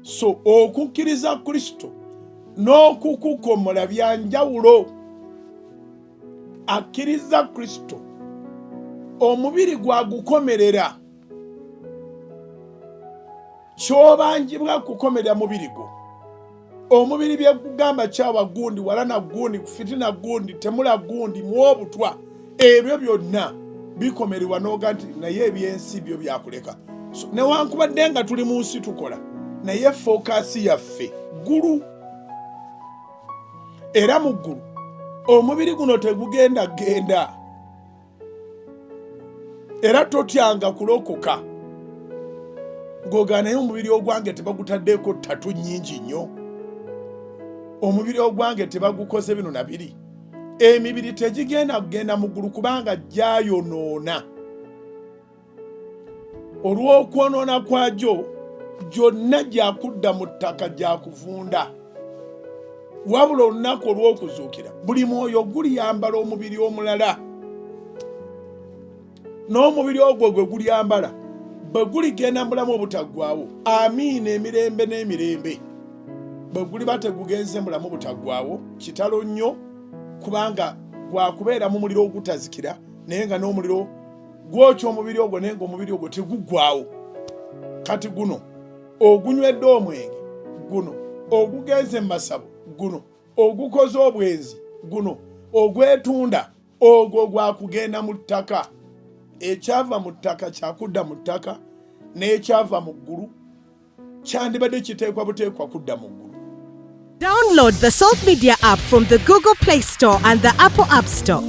So okukkiriza Kristo n'okukukomola bya njawulo. Akkiriza Kristo omubiri gwagukomerera. Ky'obanjibwa kukomerera mubiri gwo. Omubiri bye kugamba kyawa gundi, walana gundi, fitina gundi, temula gundi, muobutwa. Ebyo byonna bikomererwa n'oga nti naye ebyensi byo byakuleka. So, newankubadde nga tuli mu nsi tukola, naye fokasi yaffe ggulu. Era mu ggulu omubiri guno tegugenda genda. Era totyanga kulokoka ng'ogaa naye omubiri ogwange tebagutaddeko ttatu nnyingi nnyo. Omubiri ogwange tebagukoze bino na biri. Emibiri tegigenda kugenda mu ggulu kubanga gyayonoona. Olw'okwonoona kwagyo gyonna gyakudda mu ttaka gyakuvunda. Wabula olunaku olw'okuzuukira buli mwoyo guliyambala omubiri omulala. N'omubiri ogwo gwe gulyambala bwe guligenda mu bulamu obutaggwaawo, amiina emirembe n'emirembe. Bwe guliba tegugenze mu bulamu obutaggwaawo, kitalo nnyo kubanga gwakubeera mu muliro ogutazikira, naye nga n'omuliro gwokya omubiri ogwo naye ng'omubiri ogwo teguggwaawo. Kati guno ogunywedde omwenge, guno ogugenze mu masabo, guno ogukoze obwenzi, guno ogwetunda, ogwo gwakugenda mu ttaka. Ekyava mu ttaka kyakudda mu ttaka, n'ekyava mu ggulu kyandibadde kiteekwa buteekwa kudda mu ggulu. Download the Salt Media app from the Google Play Store and the Apple App Store.